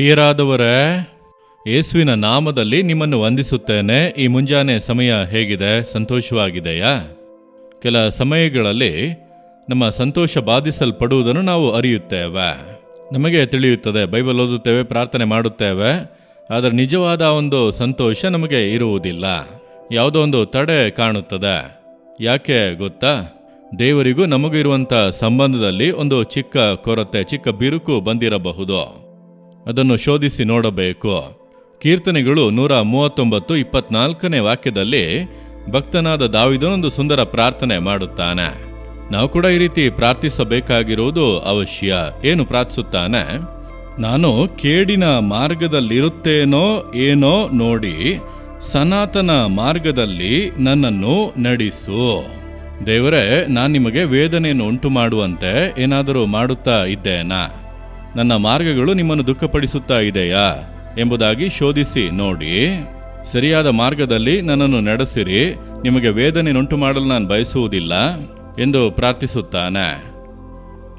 ಪ್ರಿಯರಾದವರೇ, ಯೇಸುವಿನ ನಾಮದಲ್ಲಿ ನಿಮ್ಮನ್ನು ವಂದಿಸುತ್ತೇನೆ. ಈ ಮುಂಜಾನೆ ಸಮಯ ಹೇಗಿದೆ? ಸಂತೋಷವಾಗಿದೆಯಾ? ಕೆಲ ಸಮಯಗಳಲ್ಲಿ ನಮ್ಮ ಸಂತೋಷ ಬಾಧಿಸಲ್ಪಡುವುದನ್ನು ನಾವು ಅರಿಯುತ್ತೇವೆ. ನಮಗೆ ತಿಳಿಯುತ್ತದೆ, ಬೈಬಲ್ ಓದುತ್ತೇವೆ, ಪ್ರಾರ್ಥನೆ ಮಾಡುತ್ತೇವೆ, ಆದರೆ ನಿಜವಾದ ಒಂದು ಸಂತೋಷ ನಮಗೆ ಇರುವುದಿಲ್ಲ. ಯಾವುದೋ ಒಂದು ತಡೆ ಕಾಣುತ್ತದೆ. ಯಾಕೆ ಗೊತ್ತಾ? ದೇವರಿಗೂ ನಮಗೂ ಇರುವಂಥ ಸಂಬಂಧದಲ್ಲಿ ಒಂದು ಚಿಕ್ಕ ಕೊರತೆ, ಚಿಕ್ಕ ಬಿರುಕು ಬಂದಿರಬಹುದು. ಅದನ್ನು ಶೋಧಿಸಿ ನೋಡಬೇಕು. ಕೀರ್ತನೆಗಳು 139:24 ವಾಕ್ಯದಲ್ಲಿ ಭಕ್ತನಾದ ದಾವೀದನೊಂದು ಸುಂದರ ಪ್ರಾರ್ಥನೆ ಮಾಡುತ್ತಾನೆ. ನಾವು ಕೂಡ ಈ ರೀತಿ ಪ್ರಾರ್ಥಿಸಬೇಕಾಗಿರುವುದು ಅವಶ್ಯ. ಏನು ಪ್ರಾರ್ಥಿಸುತ್ತಾನೆ? ನಾನು ಕೇಡಿನ ಮಾರ್ಗದಲ್ಲಿರುತ್ತೇನೋ ಏನೋ ನೋಡಿ ಸನಾತನ ಮಾರ್ಗದಲ್ಲಿ ನನ್ನನ್ನು ನಡೆಸು. ದೇವರೇ, ನಾನು ನಿಮಗೆ ವೇದನೆಯನ್ನು ಉಂಟು ಮಾಡುವಂತೆ ಏನಾದರೂ ಮಾಡುತ್ತಾ ಇದ್ದೇನಾ? ನನ್ನ ಮಾರ್ಗಗಳು ನಿಮ್ಮನ್ನು ದುಃಖಪಡಿಸುತ್ತಾ ಇದೆಯಾ ಎಂಬುದಾಗಿ ಶೋಧಿಸಿ ನೋಡಿ. ಸರಿಯಾದ ಮಾರ್ಗದಲ್ಲಿ ನನ್ನನ್ನು ನಡೆಸಿರಿ. ನಿಮಗೆ ವೇದನೆಯನ್ನುಂಟು ಮಾಡಲು ನಾನು ಬಯಸುವುದಿಲ್ಲ ಎಂದು ಪ್ರಾರ್ಥಿಸುತ್ತಾನೆ.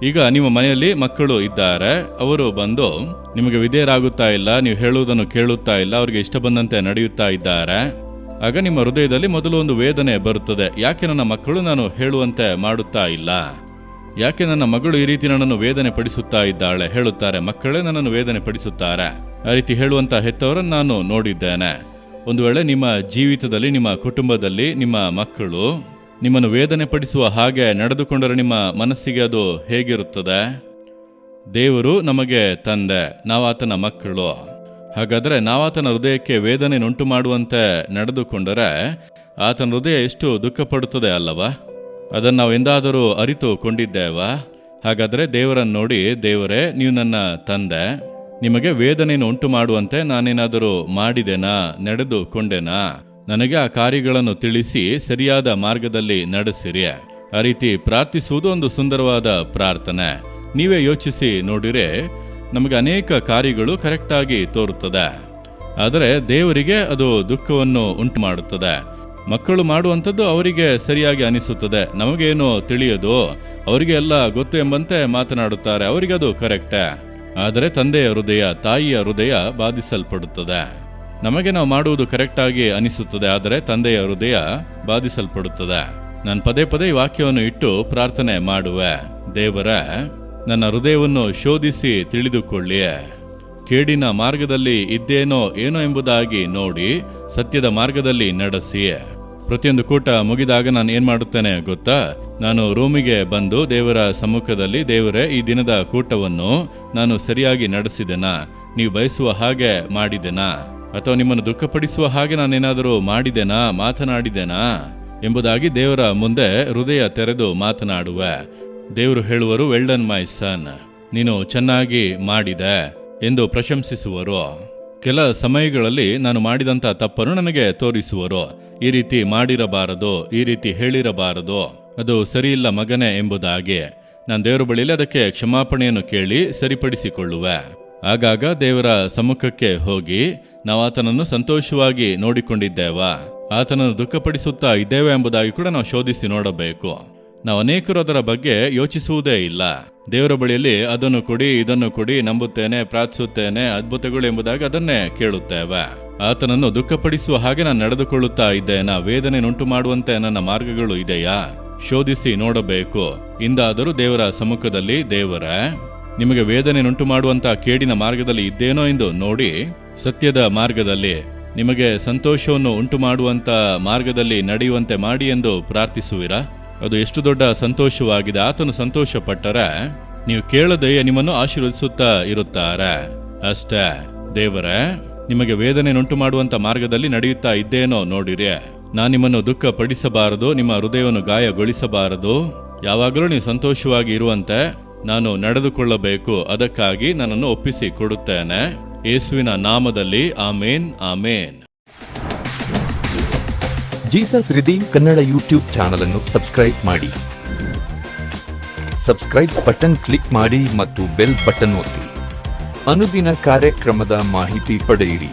ಈಗ ನಿಮ್ಮ ಮನೆಯಲ್ಲಿ ಮಕ್ಕಳು ಇದ್ದಾರೆ. ಅವರು ಬಂದು ನಿಮಗೆ ವಿಧೇಯರಾಗುತ್ತಾ ಇಲ್ಲ, ನೀವು ಹೇಳುವುದನ್ನು ಕೇಳುತ್ತಾ ಇಲ್ಲ, ಅವರಿಗೆ ಇಷ್ಟ ಬಂದಂತೆ ನಡೆಯುತ್ತಾ ಇದ್ದಾರೆ. ಆಗ ನಿಮ್ಮ ಹೃದಯದಲ್ಲಿ ಮೊದಲು ಒಂದು ವೇದನೆ ಬರುತ್ತದೆ. ಯಾಕೆ ನನ್ನ ಮಕ್ಕಳು ನಾನು ಹೇಳುವಂತೆ ಮಾಡುತ್ತಾ ಇಲ್ಲ? ಯಾಕೆ ನನ್ನ ಮಗಳು ಈ ರೀತಿ ನನ್ನನ್ನು ವೇದನೆ ಪಡಿಸುತ್ತಾ ಇದ್ದಾಳೆ? ಹೇಳುತ್ತಾರೆ, ಮಕ್ಕಳೇ ನನ್ನನ್ನು ವೇದನೆ ಪಡಿಸುತ್ತಾರೆ. ಆ ರೀತಿ ಹೇಳುವಂಥ ಹೆತ್ತವರನ್ನು ನಾನು ನೋಡಿದ್ದೇನೆ. ಒಂದು ವೇಳೆ ನಿಮ್ಮ ಜೀವಿತದಲ್ಲಿ, ನಿಮ್ಮ ಕುಟುಂಬದಲ್ಲಿ ನಿಮ್ಮ ಮಕ್ಕಳು ನಿಮ್ಮನ್ನು ವೇದನೆ ಪಡಿಸುವ ಹಾಗೆ ನಡೆದುಕೊಂಡರೆ ನಿಮ್ಮ ಮನಸ್ಸಿಗೆ ಅದು ಹೇಗಿರುತ್ತದೆ? ದೇವರು ನಮಗೆ ತಂದೆ, ನಾವು ಆತನ ಮಕ್ಕಳು. ಹಾಗಾದರೆ ನಾವಾತನ ಹೃದಯಕ್ಕೆ ವೇದನೆಯನ್ನುಂಟು ಮಾಡುವಂತೆ ನಡೆದುಕೊಂಡರೆ ಆತನ ಹೃದಯ ಎಷ್ಟು ದುಃಖಪಡುತ್ತದೆ ಅಲ್ಲವಾ? ಅದನ್ನು ನಾವು ಎಂದಾದರೂ ಅರಿತುಕೊಂಡಿದ್ದೇವಾ? ಹಾಗಾದರೆ ದೇವರನ್ನು ನೋಡಿ, ದೇವರೇ, ನೀವು ನನ್ನ ತಂದೆ, ನಿಮಗೆ ವೇದನೆಯನ್ನು ಉಂಟು ಮಾಡುವಂತೆ ನಾನೇನಾದರೂ ಮಾಡಿದೆನಾ, ನಡೆದುಕೊಂಡೆನಾ? ನನಗೆ ಆ ಕಾರ್ಯಗಳನ್ನು ತಿಳಿಸಿ ಸರಿಯಾದ ಮಾರ್ಗದಲ್ಲಿ ನಡೆಸಿರಿ. ಆ ರೀತಿ ಪ್ರಾರ್ಥಿಸುವುದು ಒಂದು ಸುಂದರವಾದ ಪ್ರಾರ್ಥನೆ. ನೀವೇ ಯೋಚಿಸಿ ನೋಡಿರೆ, ನಮಗೆ ಅನೇಕ ಕಾರ್ಯಗಳು ಕರೆಕ್ಟಾಗಿ ತೋರುತ್ತದೆ, ಆದರೆ ದೇವರಿಗೆ ಅದು ದುಃಖವನ್ನು ಉಂಟು ಮಾಡುತ್ತದೆ. ಮಕ್ಕಳು ಮಾಡುವಂಥದ್ದು ಅವರಿಗೆ ಸರಿಯಾಗಿ ಅನಿಸುತ್ತದೆ, ನಮಗೇನು ತಿಳಿಯೋದು, ಅವರಿಗೆ ಎಲ್ಲ ಗೊತ್ತು ಎಂಬಂತೆ ಮಾತನಾಡುತ್ತಾರೆ, ಅವರಿಗೆ ಅದು ಕರೆಕ್ಟೇ. ಆದರೆ ತಂದೆಯ ಹೃದಯ, ತಾಯಿಯ ಹೃದಯ ಬಾಧಿಸಲ್ಪಡುತ್ತದೆ. ನಮಗೆ ನಾವು ಮಾಡುವುದು ಕರೆಕ್ಟಾಗಿ ಅನಿಸುತ್ತದೆ, ಆದರೆ ತಂದೆಯ ಹೃದಯ ಬಾಧಿಸಲ್ಪಡುತ್ತದೆ. ನಾನು ಪದೇ ಪದೇ ಈ ವಾಕ್ಯವನ್ನು ಇಟ್ಟು ಪ್ರಾರ್ಥನೆ ಮಾಡುವೆ. ದೇವರೇ, ನನ್ನ ಹೃದಯವನ್ನು ಶೋಧಿಸಿ ತಿಳಿದುಕೊಳ್ಳಿ. ಕೇಡಿನ ಮಾರ್ಗದಲ್ಲಿ ಇದ್ದೇನೋ ಏನೋ ಎಂಬುದಾಗಿ ನೋಡಿ ಸತ್ಯದ ಮಾರ್ಗದಲ್ಲಿ ನಡೆಸಿ. ಪ್ರತಿಯೊಂದು ಕೂಟ ಮುಗಿದಾಗ ನಾನು ಏನು ಮಾಡುತ್ತೇನೆ ಗೊತ್ತಾ? ನಾನು ರೂಮಿಗೆ ಬಂದು ದೇವರ ಸಮ್ಮುಖದಲ್ಲಿ, ದೇವರೇ, ಈ ದಿನದ ಕೂಟವನ್ನು ನಾನು ಸರಿಯಾಗಿ ನಡೆಸಿದೆನಾ? ನೀವು ಬಯಸುವ ಹಾಗೆ ಮಾಡಿದೆನಾ? ಅಥವಾ ನಿಮ್ಮನ್ನು ದುಃಖಪಡಿಸುವ ಹಾಗೆ ನಾನೇನಾದರೂ ಮಾಡಿದೆನಾ, ಮಾತನಾಡಿದೆನಾ ಎಂಬುದಾಗಿ ದೇವರ ಮುಂದೆ ಹೃದಯ ತೆರೆದು ಮಾತನಾಡುವೆ. ದೇವರು ಹೇಳುವರು, ವೆಲ್ ಡನ್ ಮೈ ಸನ್, ನೀನು ಚೆನ್ನಾಗಿ ಮಾಡಿದೆ ಎಂದು ಪ್ರಶಂಸಿಸುವರು. ಕೆಲ ಸಮಯಗಳಲ್ಲಿ ನಾನು ಮಾಡಿದಂಥ ತಪ್ಪನ್ನು ನನಗೆ ತೋರಿಸುವರು. ಈ ರೀತಿ ಮಾಡಿರಬಾರದು, ಈ ರೀತಿ ಹೇಳಿರಬಾರದು, ಅದು ಸರಿಯಿಲ್ಲ ಮಗನೇ ಎಂಬುದಾಗಿ ನಾನು ದೇವರ ಬಳಿಯಲ್ಲಿ ಅದಕ್ಕೆ ಕ್ಷಮಾಪಣೆಯನ್ನು ಕೇಳಿ ಸರಿಪಡಿಸಿಕೊಳ್ಳುವೆ. ಆಗಾಗ ದೇವರ ಸಮ್ಮುಖಕ್ಕೆ ಹೋಗಿ ನಾವು ಆತನನ್ನು ಸಂತೋಷವಾಗಿ ನೋಡಿಕೊಂಡಿದ್ದೇವಾ, ಆತನನ್ನು ದುಃಖಪಡಿಸುತ್ತಾ ಇದ್ದೇವೆ ಎಂಬುದಾಗಿ ಕೂಡ ನಾವು ಶೋಧಿಸಿ ನೋಡಬೇಕು. ನಾವು ಅನೇಕರು ಅದರ ಬಗ್ಗೆ ಯೋಚಿಸುವುದೇ ಇಲ್ಲ. ದೇವರ ಬಳಿಯಲ್ಲಿ ಅದನ್ನು ಕೊಡಿ, ಇದನ್ನು ಕೊಡಿ, ನಂಬುತ್ತೇನೆ, ಪ್ರಾರ್ಥಿಸುತ್ತೇನೆ, ಅದ್ಭುತಗಳು ಎಂಬುದಾಗಿ ಅದನ್ನೇ ಕೇಳುತ್ತೇವೆ. ಆತನನ್ನು ದುಃಖಪಡಿಸುವ ಹಾಗೆ ನಾನು ನಡೆದುಕೊಳ್ಳುತ್ತಾ ಇದ್ದೇನಾ? ವೇದನೆಯನ್ನುಂಟು ಮಾಡುವಂತೆ ನನ್ನ ಮಾರ್ಗಗಳು ಇದೆಯಾ? ಶೋಧಿಸಿ ನೋಡಬೇಕು. ಇಂದಾದರೂ ದೇವರ ಸಮ್ಮುಖದಲ್ಲಿ, ದೇವರೇ, ನಿಮಗೆ ವೇದನೆಯನ್ನುಂಟು ಮಾಡುವಂಥ ಕೇಡಿನ ಮಾರ್ಗದಲ್ಲಿ ಇದ್ದೇನೋ ಎಂದು ನೋಡಿ ಸತ್ಯದ ಮಾರ್ಗದಲ್ಲಿ, ನಿಮಗೆ ಸಂತೋಷವನ್ನು ಉಂಟು ಮಾಡುವಂಥ ಮಾರ್ಗದಲ್ಲಿ ನಡೆಯುವಂತೆ ಮಾಡಿ ಎಂದು ಪ್ರಾರ್ಥಿಸುವಿರಾ? ಅದು ಎಷ್ಟು ದೊಡ್ಡ ಸಂತೋಷವಾಗಿದೆ. ಆತನು ಸಂತೋಷ ಪಟ್ಟರೆ ನೀವು ಕೇಳದೆಯೇ ನಿಮ್ಮನ್ನು ಆಶೀರ್ವದಿಸುತ್ತಾ ಇರುತ್ತಾರೆ. ಅಷ್ಟೇ. ದೇವರೇ, ನಿಮಗೆ ವೇದನೆಯನ್ನುಂಟು ಮಾಡುವಂಥ ಮಾರ್ಗದಲ್ಲಿ ನಡೆಯುತ್ತಾ ಇದ್ದೇನೋ ನೋಡಿರಿ. ನಾನು ನಿಮ್ಮನ್ನು ದುಃಖ ಪಡಿಸಬಾರದು, ನಿಮ್ಮ ಹೃದಯವನ್ನು ಗಾಯಗೊಳಿಸಬಾರದು. ಯಾವಾಗಲೂ ನೀವು ಸಂತೋಷವಾಗಿ ಇರುವಂತೆ ನಾನು ನಡೆದುಕೊಳ್ಳಬೇಕು. ಅದಕ್ಕಾಗಿ ನನ್ನನ್ನು ಒಪ್ಪಿಸಿ ಕೊಡುತ್ತೇನೆ. ಯೇಸುವಿನ ನಾಮದಲ್ಲಿ ಆಮೇನ್, ಆಮೇನ್. ಜೀಸಸ್ ರಿದೀಮ್ ಕನ್ನಡ ಯೂಟ್ಯೂಬ್ ಚಾನಲ್ ಅನ್ನು ಸಬ್ಸ್ಕ್ರೈಬ್ ಮಾಡಿ. ಸಬ್ಸ್ಕ್ರೈಬ್ ಬಟನ್ ಕ್ಲಿಕ್ ಮಾಡಿ ಮತ್ತು ಬೆಲ್ ಬಟನ್ ಒತ್ತಿ. ಅನುದಿನ ಕಾರ್ಯಕ್ರಮದ ಮಾಹಿತಿ ಪಡೆಯಿರಿ.